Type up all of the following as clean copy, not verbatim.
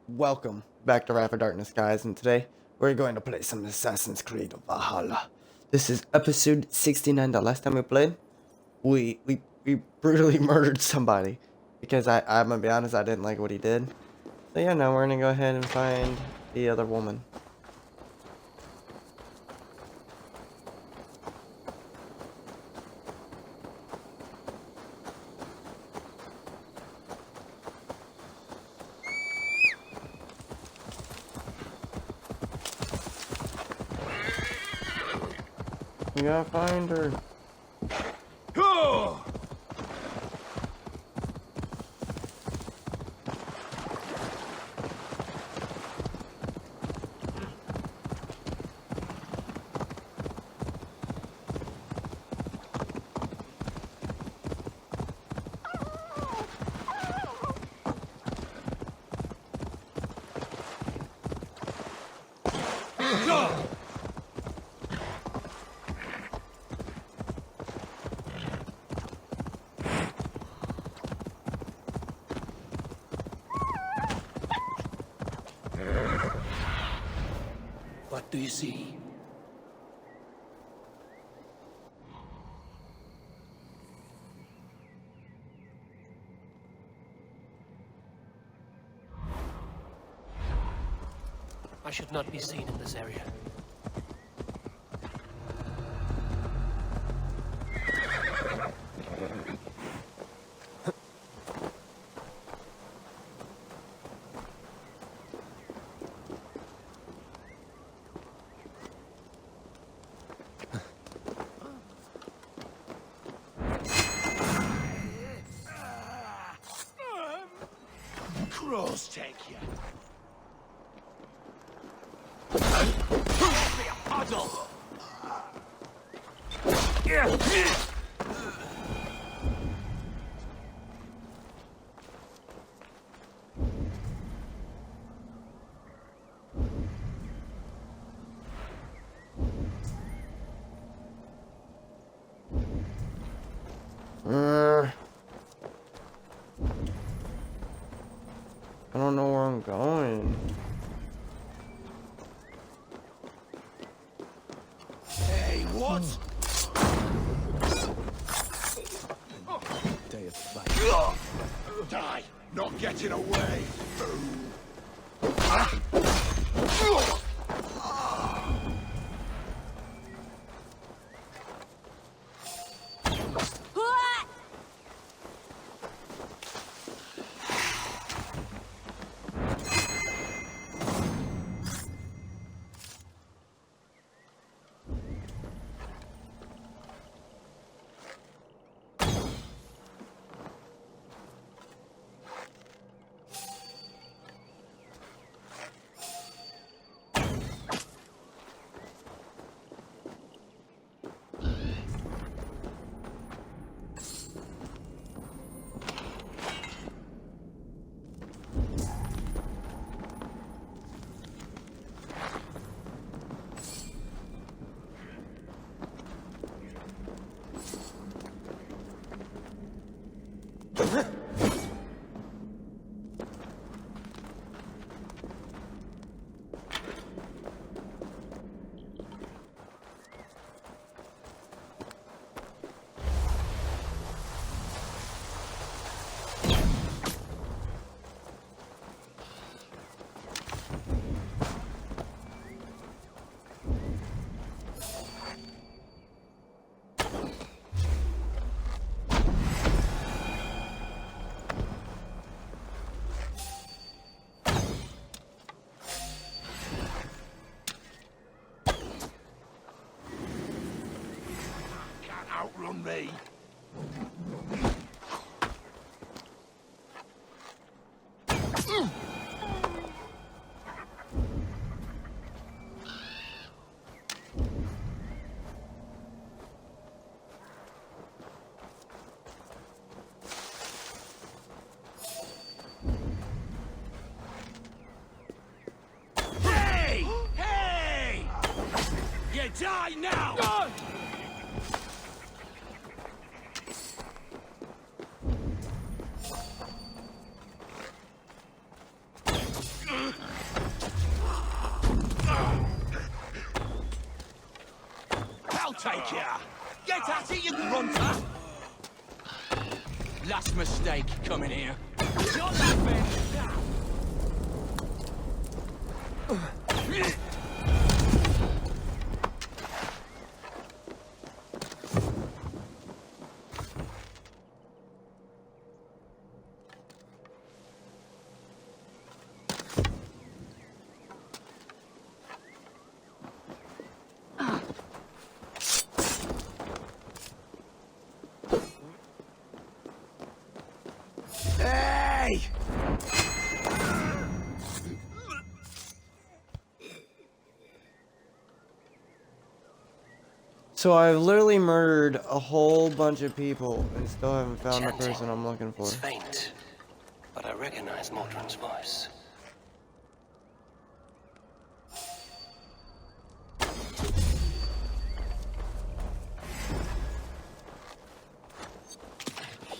Welcome back to Wrath of Darkness, guys, and today we're going to play some Assassin's Creed Valhalla. This is episode 69. The last time we played, we brutally murdered somebody because I'm gonna be honest, I didn't like what he did. So yeah, now we're gonna go ahead and find the other woman. We gotta find her. What do you see? I should not be seen in this area. Crows take you. Be a puddle. I don't know where I'm going. Hey, what? Day of fight. Die, not getting away. Can't outrun me. Hey! Hey! You die now! take ya! Get at it, you grunter! Last mistake coming here. You're laughing now! Hey! So I've literally murdered a whole bunch of people and still haven't found the Chanting. person I'm looking for. It's faint, but I recognize Mordrin's voice.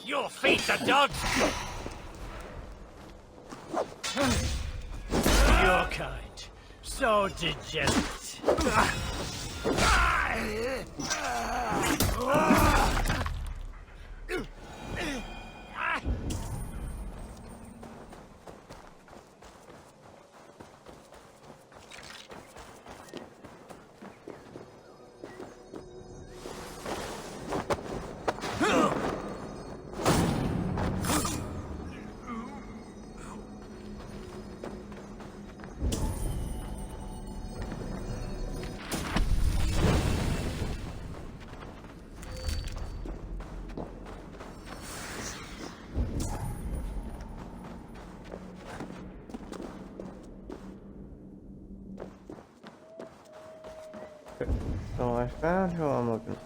Your feet are dogs! Your kind. So degenerate. So I found who I'm looking for.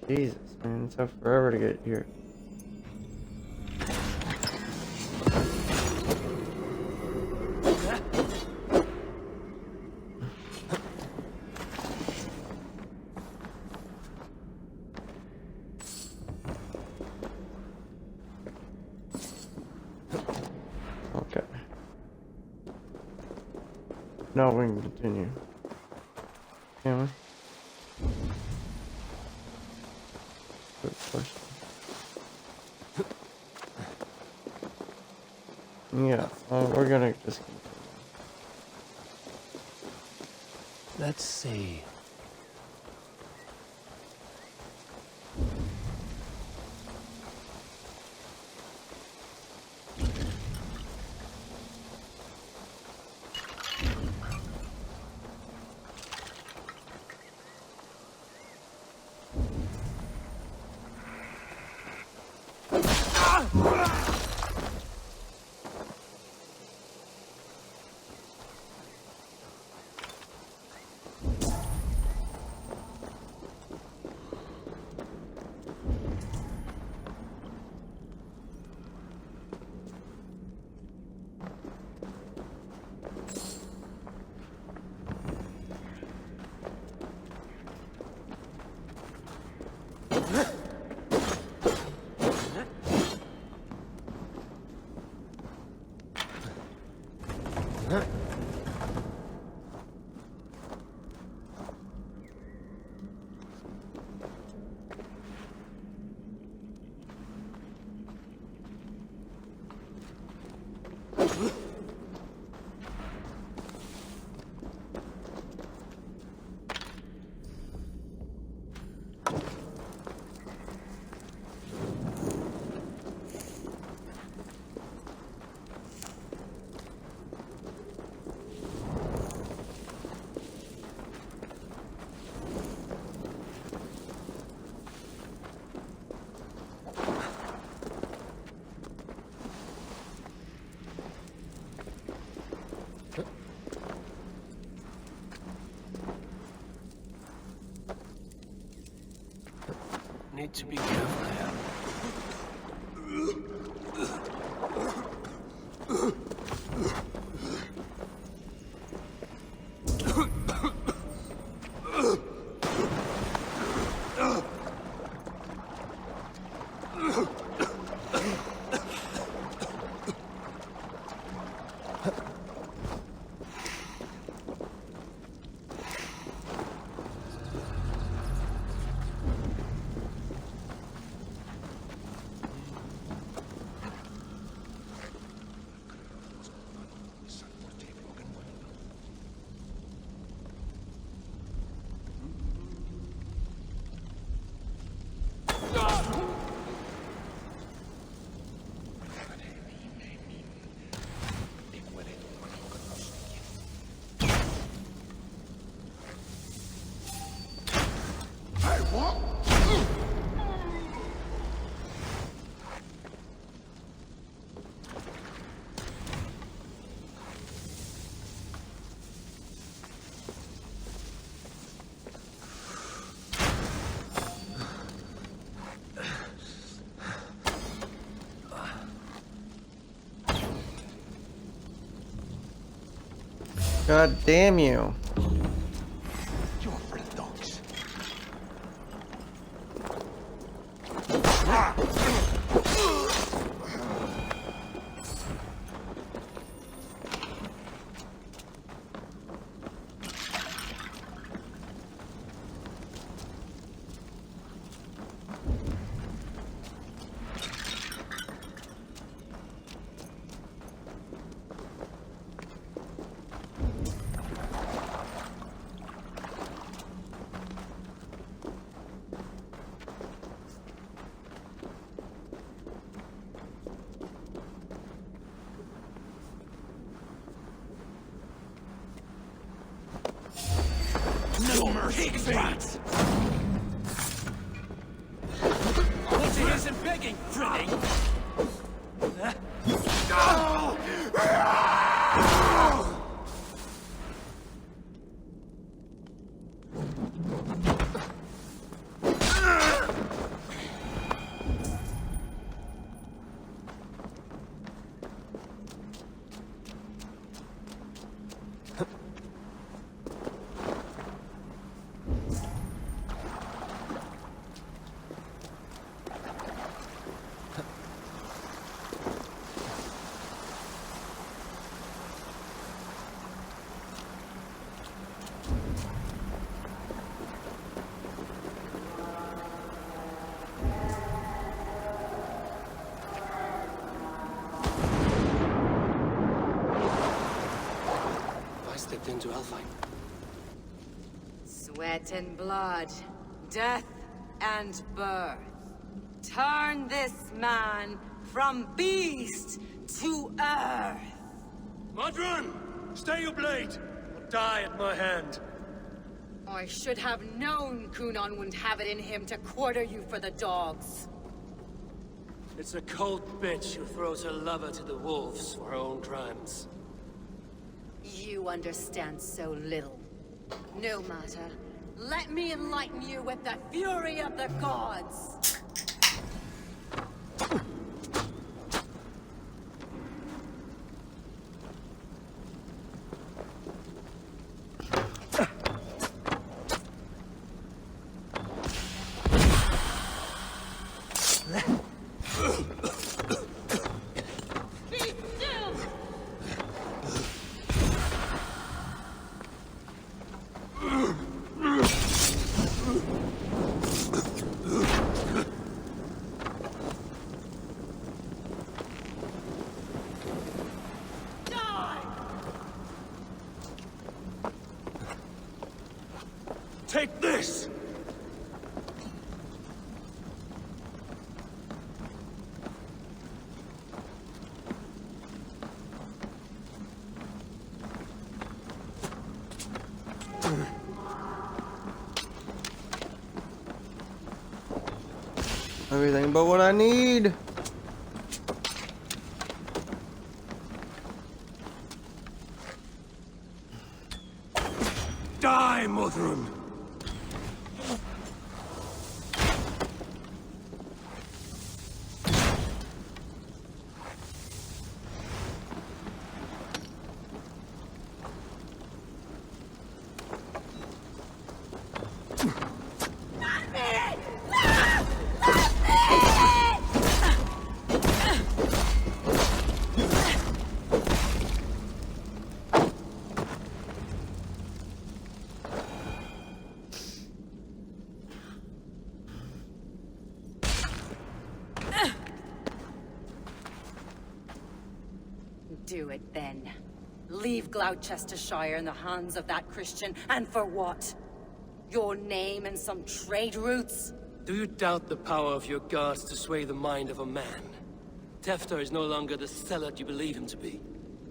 Jesus, man, it took forever to get here. Okay. Now we can continue. Can we? Good question. Yeah, we're gonna just continue. Let's see. Need to be careful here. God damn you. You're for the dogs. No mercy, rats! What's it isn't begging, Freddy? Stepped into Alpine. Sweat and blood, death and birth. Turn this man from beast to earth. Modron! Stay your blade! Or die at my hand. I should have known Kunon wouldn't have it in him to quarter you for the dogs. It's a cold bitch who throws her lover to the wolves for her own crimes. You understand so little. No matter. Let me enlighten you with the fury of the gods. Take this! Everything but what I need. Die, Modron! Do it then. Leave Gloucestershire in the hands of that Christian, and for what? Your name and some trade routes? Do you doubt the power of your gods to sway the mind of a man? Tefter is no longer the zealot you believe him to be.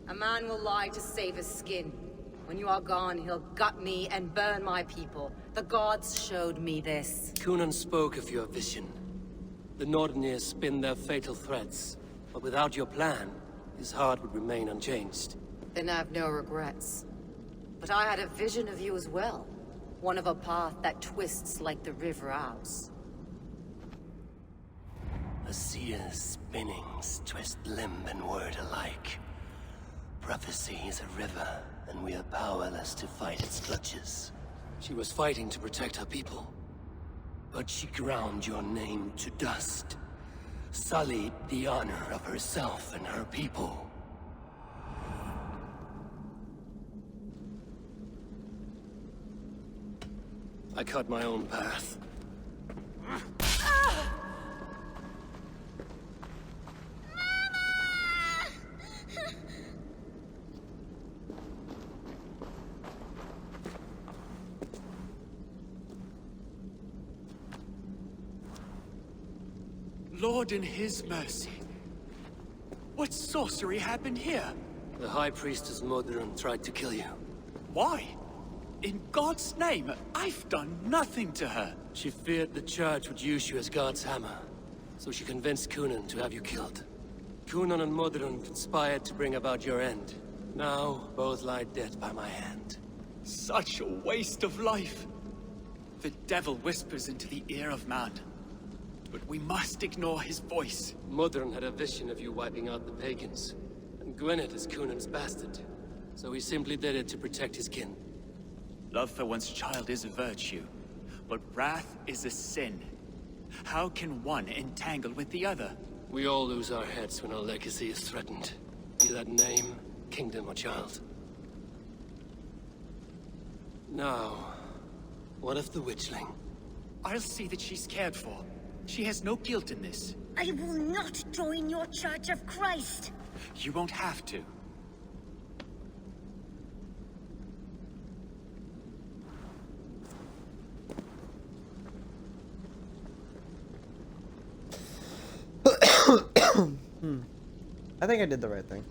A man will lie to save his skin. When you are gone, he'll gut me and burn my people. The gods showed me this. Kunan spoke of your vision. The Nordenir spin their fatal threads, but without your plan, his heart would remain unchanged. Then I've no regrets. But I had a vision of you as well. One of a path that twists like the River Ouse. A seer's spinnings twist limb and word alike. Prophecy is a river, and we are powerless to fight its clutches. She was fighting to protect her people. But she ground your name to dust. Sullied the honor of herself and her people. I cut my own path. Lord in his mercy. What sorcery happened here? The High Priestess Modron tried to kill you. Why? In God's name, I've done nothing to her. She feared the Church would use you as God's hammer, so she convinced Kunan to have you killed. Kunan and Modron conspired to bring about your end. Now, both lie dead by my hand. Such a waste of life. The devil whispers into the ear of man. But we must ignore his voice. Modron had a vision of you wiping out the pagans. And Gwynedd is Kunan's bastard. So he simply did it to protect his kin. Love for one's child is a virtue, but wrath is a sin. How can one entangle with the other? We all lose our heads when our legacy is threatened. Be that name, kingdom, or child. Now, what of the witchling? I'll see that she's cared for. She has no guilt in this. I will not join your Church of Christ. You won't have to. I think I did the right thing.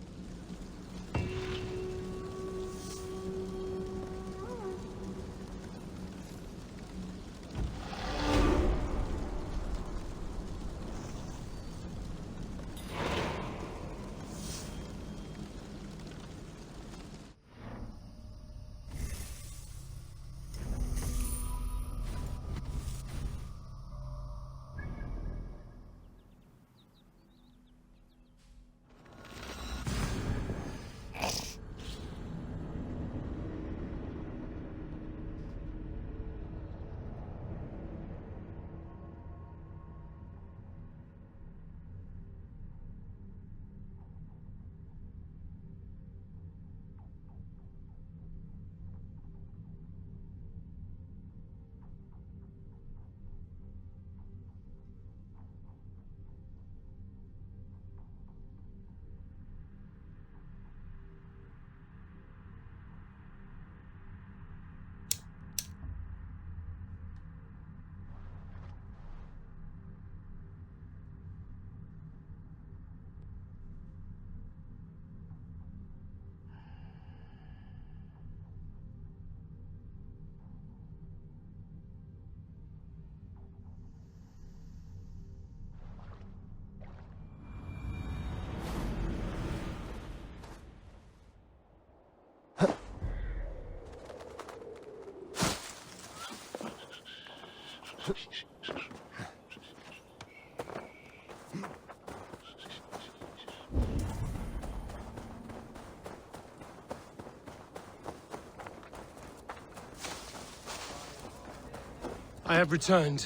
I have returned.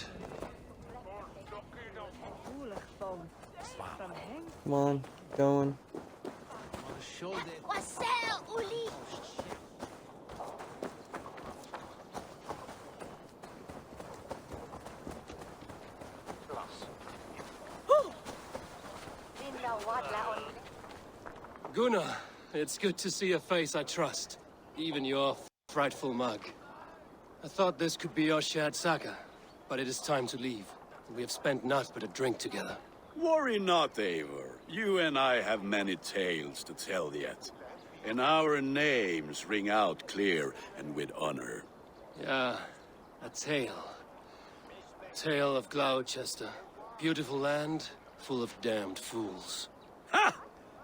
Come on, going. Gunnar, it's good to see a face I trust. Even your frightful mug. I thought this could be your shared saga, but it is time to leave. We have spent naught but a drink together. Worry not, Eivor. You and I have many tales to tell yet. And our names ring out clear and with honor. Yeah, a tale. Tale of Gloucester. Beautiful land, full of damned fools. Ha!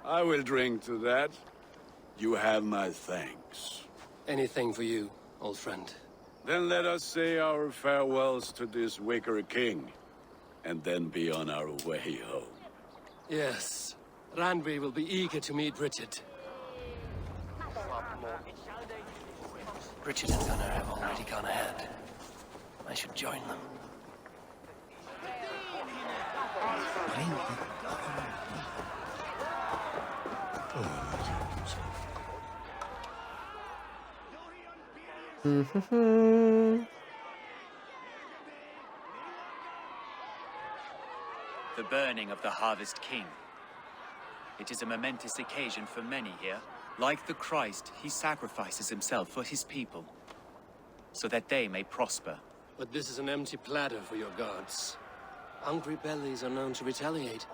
I will drink to that. You have my thanks. Anything for you, old friend. Then let us say our farewells to this wicker king, and then be on our way home. Yes, Randvi will be eager to meet Bridget. Richard and Gunnar have already gone ahead. I should join them. The burning of the Harvest King. It is a momentous occasion for many here. Like the Christ, he sacrifices himself for his people, so that they may prosper. But this is an empty platter for your gods. Hungry bellies are known to retaliate.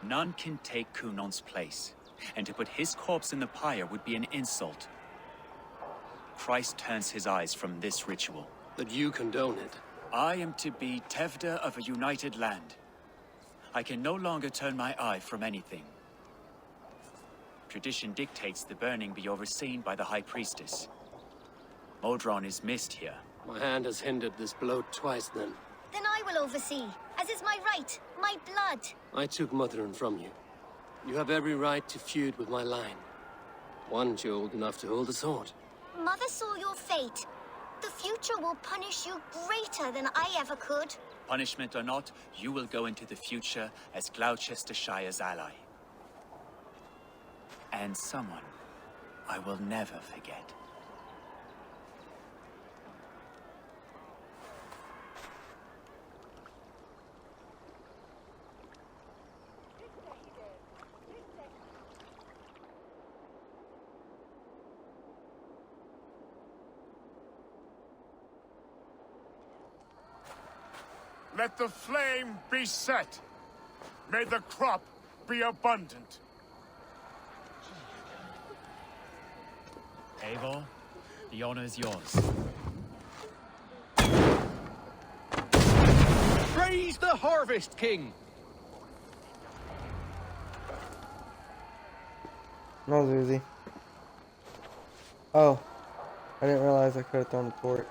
None can take Kunon's place, and to put his corpse in the pyre would be an insult. Christ turns his eyes from this ritual. But you condone it. I am to be Tevda of a united land. I can no longer turn my eye from anything. Tradition dictates the burning be overseen by the High Priestess. Modron is missed here. My hand has hindered this blow twice then. Then I will oversee, as is my right, my blood. I took Modron from you. You have every right to feud with my line. Once you're old enough to hold a sword. Mother saw your fate. The future will punish you greater than I ever could. Punishment or not, you will go into the future as Gloucestershire's ally. And someone I will never forget. Let the flame be set. May the crop be abundant. Eivor, the honor is yours. Praise the Harvest King! No, Zuzi. Oh. I didn't realize I could have thrown the torch.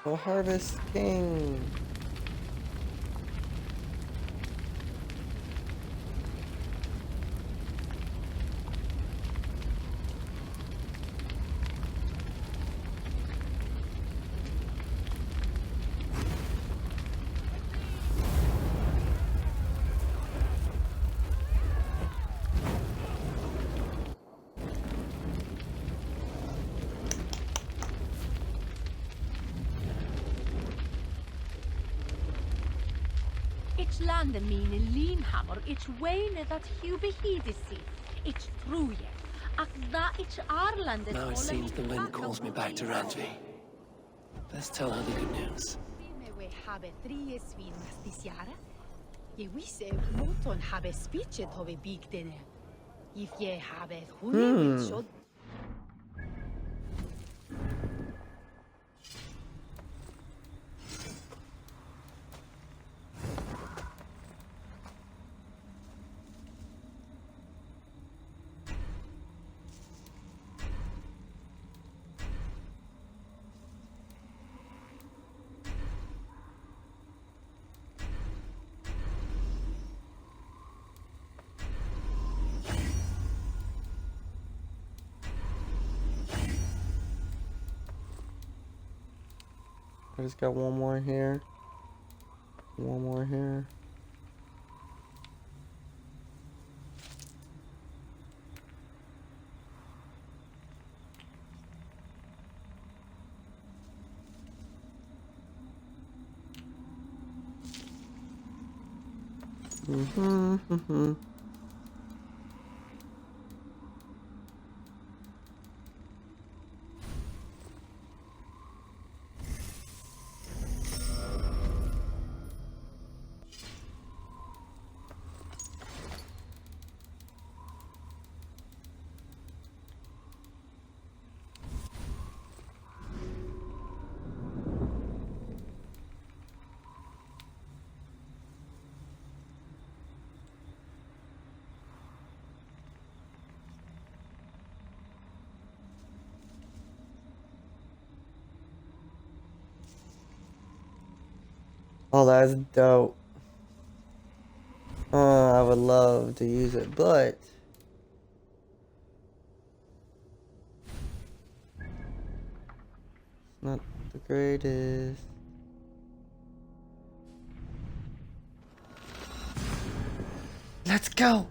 The Harvest King. Ich lande mine linhammer, ich weine that Hubie Hedisi. Ich truje. Ach da ich Arlande. Now it seems the wind calls me back to Randvi. Let's tell her the good news. We habe 3 svin stisiara. Je wisse moton habe spichet have big dinner. If ye have hunde shot. I just got one more here. One more here. Mm-hmm. Oh, that's dope. I would love to use it, but it's not the greatest. Let's go.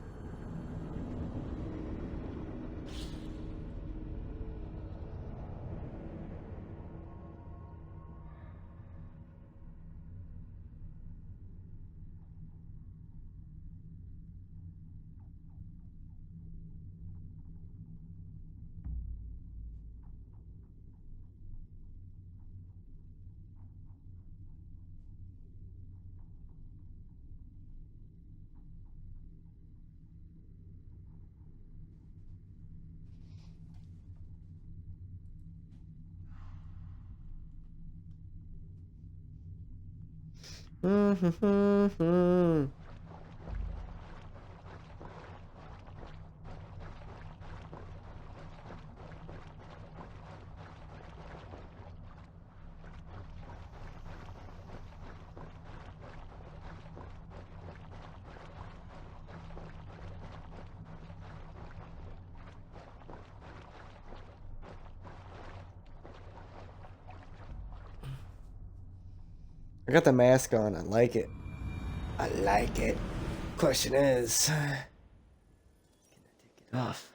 I got the mask on. I like it. I like it. Question is, can I take it off?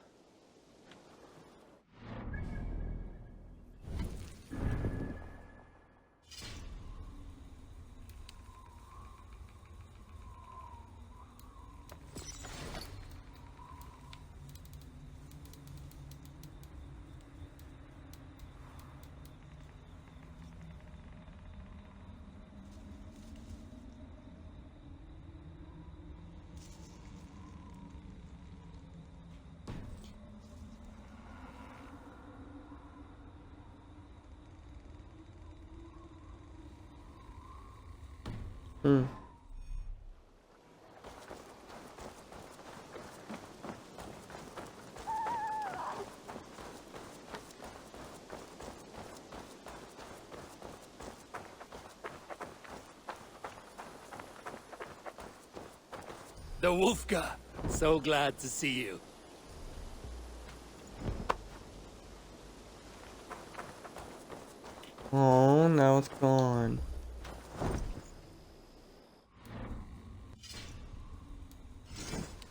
The Wolfka! So glad to see you. Oh, now it's gone.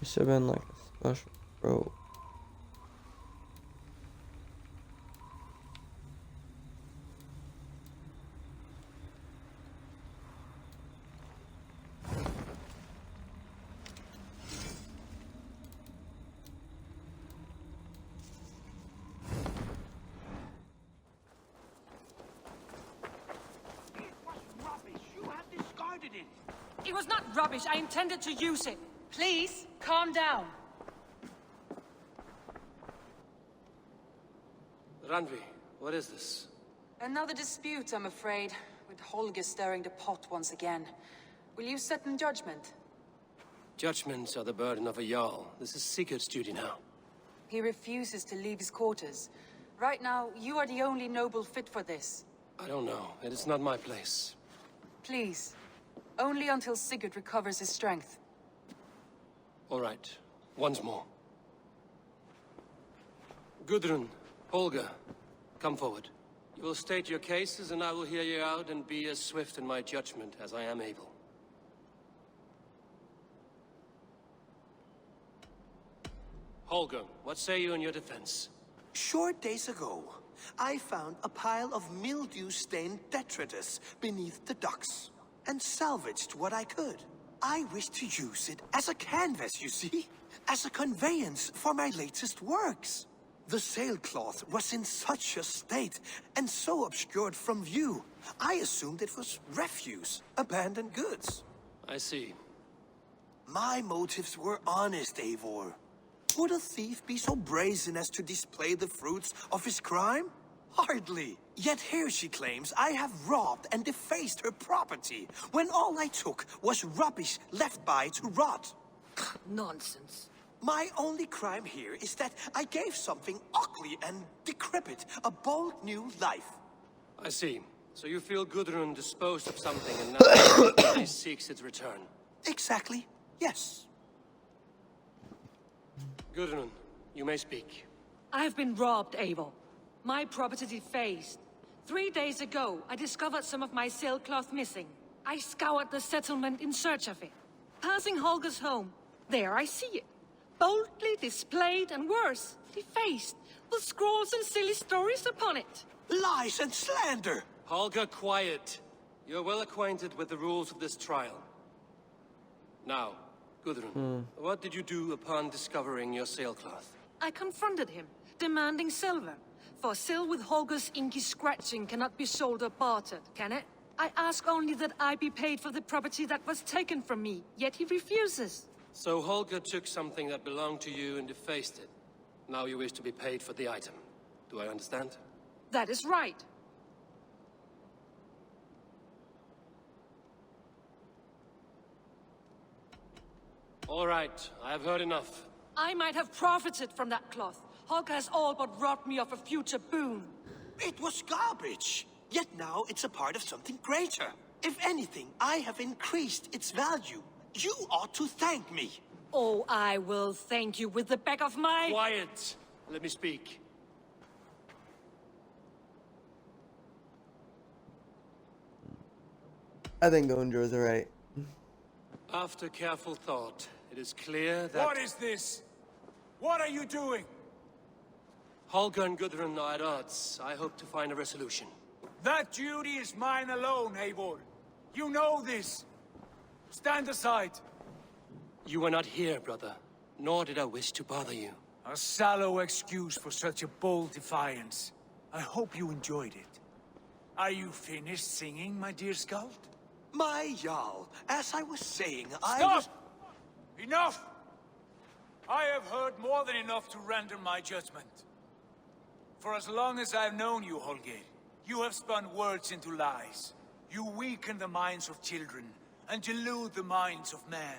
It should have been like a special rope. It was not rubbish. I intended to use it. Please, calm down. Randvi, what is this? Another dispute, I'm afraid, with Holger stirring the pot once again. Will you sit in judgment? Judgments are the burden of a Jarl. This is Sigurd's duty now. He refuses to leave his quarters. Right now, you are the only noble fit for this. I don't know. It is not my place. Please. Only until Sigurd recovers his strength. All right. Once more. Gudrun, Holger, come forward. You will state your cases, and I will hear you out and be as swift in my judgment as I am able. Holger, what say you in your defense? Short days ago, I found a pile of mildew-stained detritus beneath the docks, and salvaged what I could. I wish to use it as a canvas, you see? As a conveyance for my latest works. The sailcloth was in such a state, and so obscured from view, I assumed it was refuse, abandoned goods. I see. My motives were honest, Eivor. Would a thief be so brazen as to display the fruits of his crime? Hardly. Yet here she claims I have robbed and defaced her property, when all I took was rubbish left by to rot. Nonsense. My only crime here is that I gave something ugly and decrepit a bold new life. I see. So you feel Gudrun disposed of something and now he seeks its return? Exactly, yes. Gudrun, you may speak. I've been robbed, Eivor. My property defaced. 3 days ago, I discovered some of my sailcloth missing. I scoured the settlement in search of it. Passing Holger's home, there I see it. Boldly displayed and worse, defaced, with scrawls and silly stories upon it. Lies and slander! Holger, quiet. You're well acquainted with the rules of this trial. Now, Gudrun, what did you do upon discovering your sailcloth? I confronted him, demanding silver. For sil with Holger's inky scratching cannot be sold or bartered, can it? I ask only that I be paid for the property that was taken from me, yet he refuses. So Holger took something that belonged to you and defaced it. Now you wish to be paid for the item. Do I understand? That is right. All right, I have heard enough. I might have profited from that cloth. Holger has all but robbed me of a future boon. It was garbage. Yet now it's a part of something greater. If anything, I have increased its value. You ought to thank me. Oh, I will thank you with the back of my... Quiet! Let me speak. I think Gondor's right. After careful thought, it is clear that... What is this? What are you doing? Holger and Gudrun are at odds. I hope to find a resolution. That duty is mine alone, Eivor. You know this. Stand aside. You were not here, brother. Nor did I wish to bother you. A sallow excuse for such a bold defiance. I hope you enjoyed it. Are you finished singing, my dear Skald? My Jarl, as I was saying, Stop! Enough! I have heard more than enough to render my judgment. For as long as I've known you, Holger, you have spun words into lies. You weaken the minds of children, and delude the minds of men.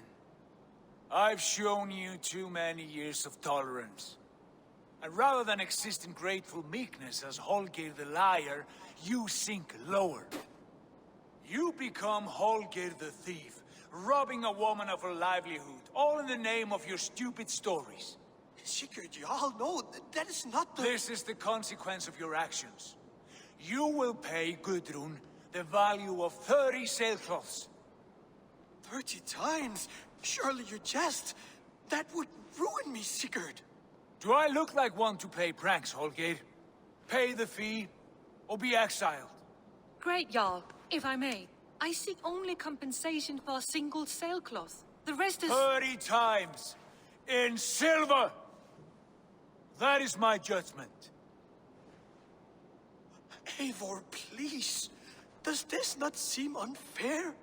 I've shown you too many years of tolerance. And rather than exist in grateful meekness as Holger the liar, you sink lower. You become Holger the thief, robbing a woman of her livelihood, all in the name of your stupid stories. Sigurd, Jarl, no, that is not the... This is the consequence of your actions. You will pay Gudrun the value of 30 sailcloths. 30 times? Surely you jest. That would ruin me, Sigurd. Do I look like one to play pranks, Holger? Pay the fee, or be exiled. Great, Jarl. If I may, I seek only compensation for a single sailcloth. The rest is... 30 times! In silver! That is my judgment. Eivor, please. Does this not seem unfair?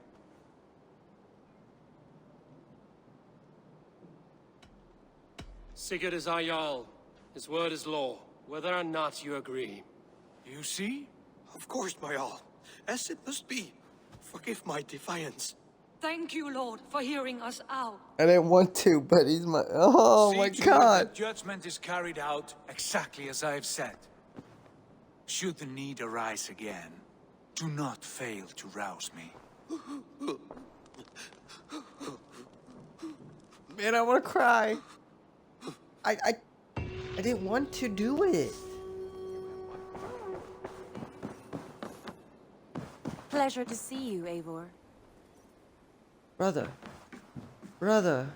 Sigurd is our Jarl. His word is law, whether or not you agree. You see? Of course, my Jarl. As it must be. Forgive my defiance. Thank you, Lord, for hearing us out. I didn't want to, but he's my... Oh See my to it god. that judgment is carried out exactly as I have said. Should the need arise again, do not fail to rouse me. Man, I want to cry. I didn't want to do it. Pleasure to see you, Eivor. Brother. Brother.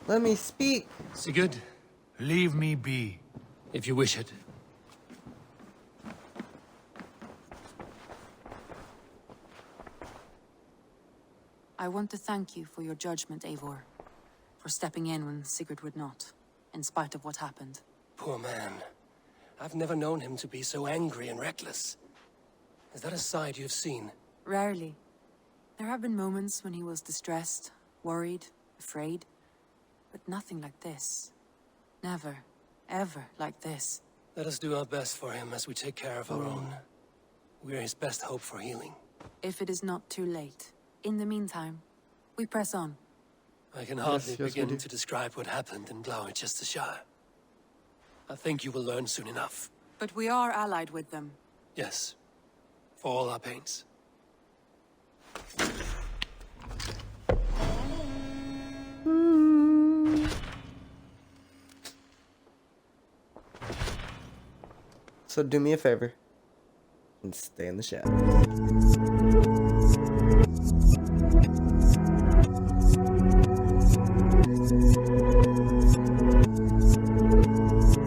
Let me speak. Sigurd, leave me be. If you wish it. I want to thank you for your judgment, Eivor. For stepping in when Sigurd would not, in spite of what happened. Poor man. I've never known him to be so angry and reckless. Is that a side you've seen? Rarely. There have been moments when he was distressed, worried, afraid. But nothing like this. Never, ever like this. Let us do our best for him as we take care of our own. We're his best hope for healing. If it is not too late. In the meantime, we press on. I can hardly begin to describe what happened in Gloucestershire. I think you will learn soon enough. But we are allied with them. Yes. all our pains. So do me a favor and stay in the shadows.